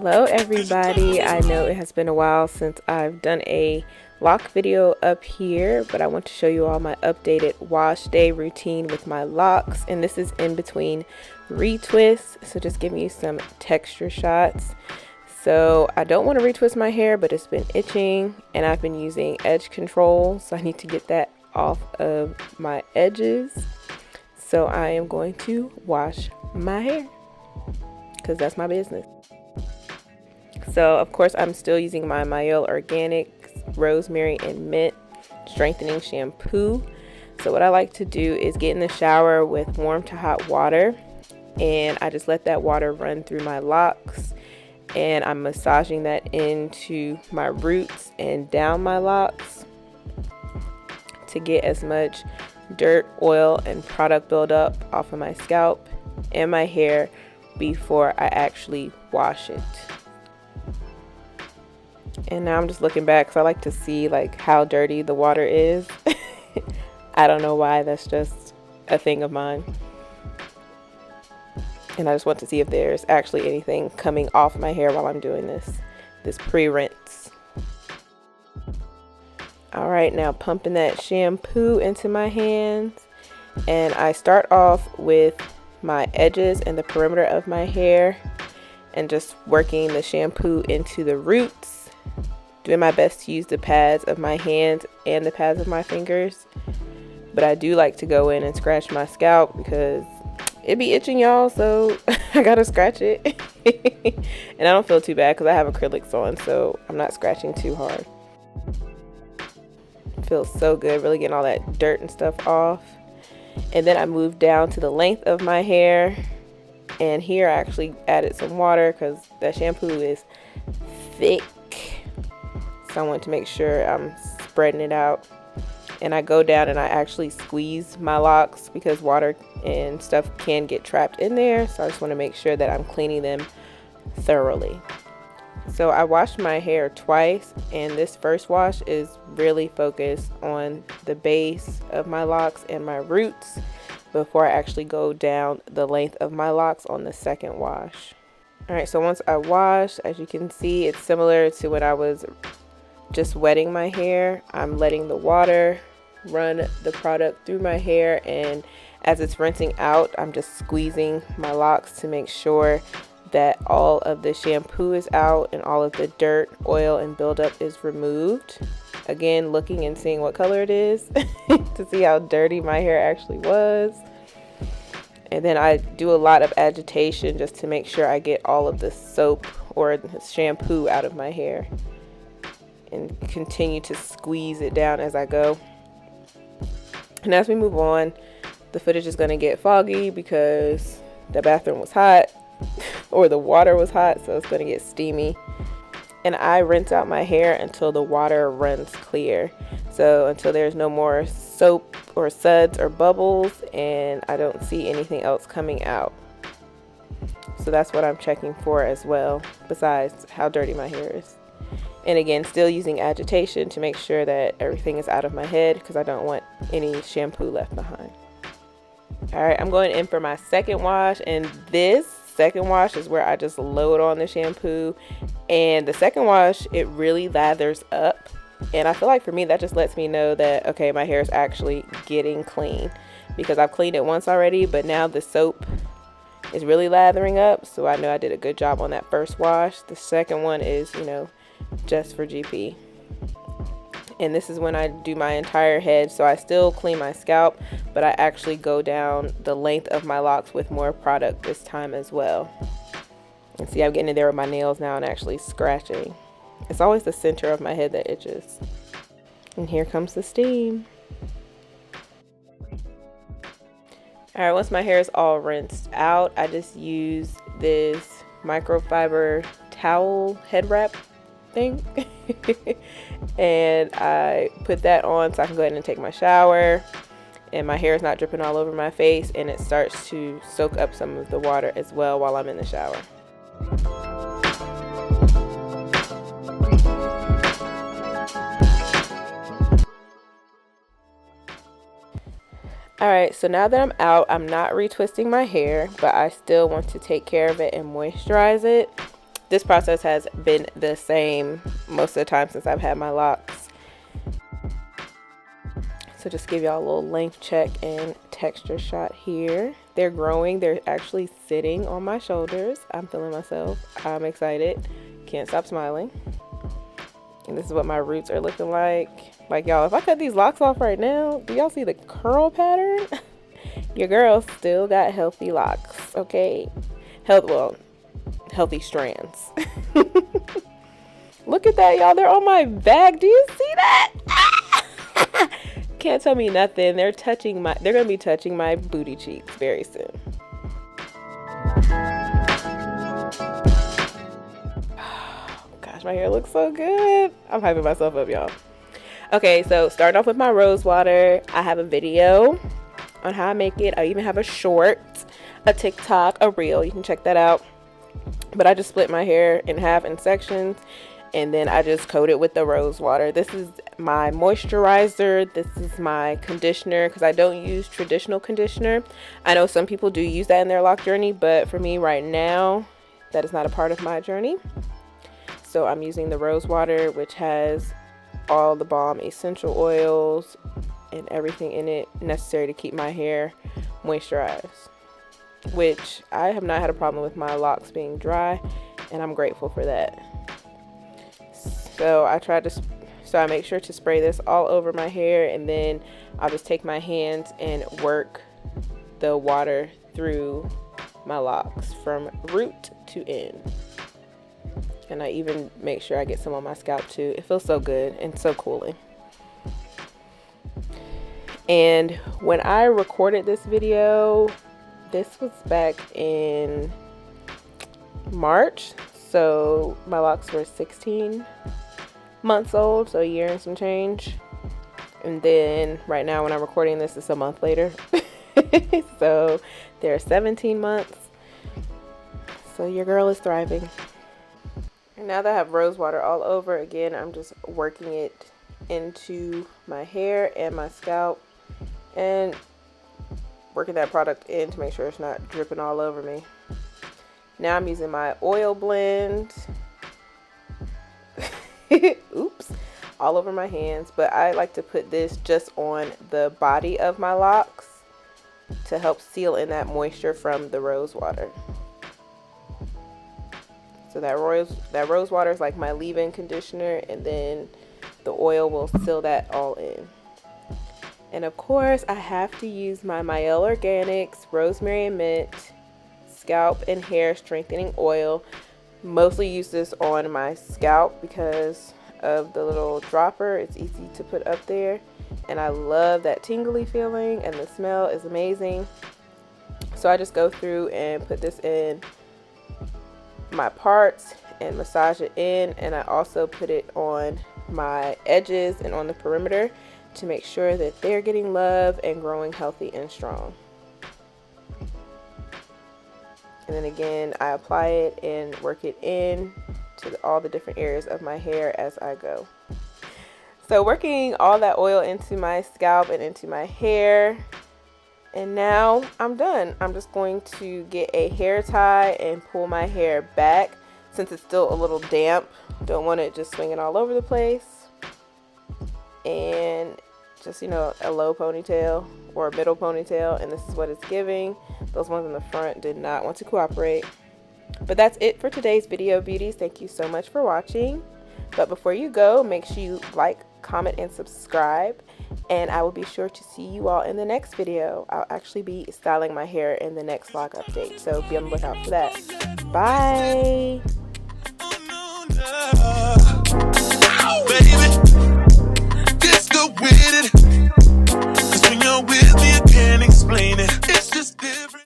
Hello everybody. I know it has been a while since I've done a lock video up here, but I want to show you all my updated wash day routine with my locks, and this is in between retwists, so just giving you some texture shots. So I don't want to retwist my hair, but it's been itching and I've been using edge control, so I need to get that off of my edges. So I am going to wash my hair because that's my business. So of course I'm still using my Mielle Organics Rosemary and Mint Strengthening Shampoo. So what I like to do is get in the shower with warm to hot water, and I just let that water run through my locks, and I'm massaging that into my roots and down my locks to get as much dirt, oil, and product buildup off of my scalp and my hair before I actually wash it. And now I'm just looking back because I like to see like how dirty the water is. I don't know why, that's just a thing of mine. And I just want to see if there's actually anything coming off my hair while I'm doing this pre-rinse. All right, now pumping that shampoo into my hands, and I start off with my edges and the perimeter of my hair and just working the shampoo into the roots, doing my best to use the pads of my hands and the pads of my fingers. But I do like to go in and scratch my scalp because it be itching, y'all, so I gotta scratch it. And I don't feel too bad because I have acrylics on, so I'm not scratching too hard. It feels so good, really getting all that dirt and stuff off. And then I moved down to the length of my hair, and here I actually added some water because that shampoo is thick. So I want to make sure I'm spreading it out. And I go down and I actually squeeze my locks because water and stuff can get trapped in there. So I just want to make sure that I'm cleaning them thoroughly. So I washed my hair twice, and this first wash is really focused on the base of my locks and my roots before I actually go down the length of my locks on the second wash. All right, so once I wash, as you can see, it's similar to when I was just wetting my hair. I'm letting the water run the product through my hair, and as it's rinsing out, I'm just squeezing my locks to make sure that all of the shampoo is out and all of the dirt, oil, and buildup is removed. Again, looking and seeing what color it is to see how dirty my hair actually was. And then I do a lot of agitation just to make sure I get all of the soap or the shampoo out of my hair, and continue to squeeze it down as I go. And as we move on, the footage is going to get foggy because the bathroom was hot or the water was hot, so it's going to get steamy. And I rinse out my hair until the water runs clear, so until there's no more soap or suds or bubbles and I don't see anything else coming out. So that's what I'm checking for as well, besides how dirty my hair is. And again, still using agitation to make sure that everything is out of my head because I don't want any shampoo left behind. All right, I'm going in for my second wash, and this second wash is where I just load on the shampoo. And the second wash, it really lathers up, and I feel like for me that just lets me know that okay, my hair is actually getting clean, because I've cleaned it once already, but now the soap is really lathering up, so I know I did a good job on that first wash. The second one is, just for GP. And this is when I do my entire head, so I still clean my scalp, but I actually go down the length of my locks with more product this time as well. And see, I'm getting in there with my nails now and actually scratching. It's always the center of my head that itches. And here comes the steam. All right, once my hair is all rinsed out, I just use this microfiber towel head wrap thing. And I put that on so I can go ahead and take my shower, and my hair is not dripping all over my face, and it starts to soak up some of the water as well while I'm in the shower. Alright, so now that I'm out, I'm not retwisting my hair, but I still want to take care of it and moisturize it. this process has been the same most of the time since I've had my locks. So just give y'all a little length check and texture shot here. They're growing. They're actually sitting on my shoulders. I'm feeling myself. I'm excited. Can't stop smiling. And this is what my roots are looking like. Like, y'all, if I cut these locks off right now, do y'all see the curl pattern? Your girl still got healthy locks, okay? Healthy strands. Look at that, y'all. They're on my back. Do you see that? Can't tell me nothing. They're gonna be touching my booty cheeks very soon. Gosh, my hair looks so good. I'm hyping myself up, y'all. Okay, so starting off with my rose water. I have a video on how I make it. I even have a short, a TikTok, a reel. You can check that out. But I just split my hair in half in sections, and then I just coat it with the rose water. This is my moisturizer. This is my conditioner, because I don't use traditional conditioner. I know some people do use that in their lock journey, but for me right now, that is not a part of my journey. So I'm using the rose water, which has all the balm essential oils and everything in it necessary to keep my hair moisturized, which I have not had a problem with my locks being dry, and I'm grateful for that. So I make sure to spray this all over my hair, and then I'll just take my hands and work the water through my locks from root to end. And I even make sure I get some on my scalp too. It feels so good and so cooling. And when I recorded this video, this was back in March. So my locks were 16 months old, so a year and some change. And then right now when I'm recording this, it's a month later. So they're 17 months. So your girl is thriving. And now that I have rose water all over, again, I'm just working it into my hair and my scalp and working that product in to make sure it's not dripping all over me. Now I'm using my oil blend. Oops, all over my hands, but I like to put this just on the body of my locks to help seal in that moisture from the rose water. So that rose water is like my leave-in conditioner, and then the oil will seal that all in. And of course, I have to use my Mielle Organics Rosemary and Mint Scalp and Hair Strengthening Oil. Mostly use this on my scalp because of the little dropper. It's easy to put up there, and I love that tingly feeling, and the smell is amazing. So I just go through and put this in my parts and massage it in, and I also put it on my edges and on the perimeter to make sure that they're getting love and growing healthy and strong. And then again, I apply it and work it in to all the different areas of my hair as I go. So working all that oil into my scalp and into my hair, and now I'm done. I'm just going to get a hair tie and pull my hair back since it's still a little damp. Don't want it just swinging all over the place. And just, you know, a low ponytail or a middle ponytail, and this is what it's giving. Those ones in the front did not want to cooperate. But that's it for today's video, beauties. Thank you so much for watching. But before you go, make sure you like, comment, and subscribe. And I will be sure to see you all in the next video. I'll actually be styling my hair in the next vlog update, so be on the lookout for that. Bye!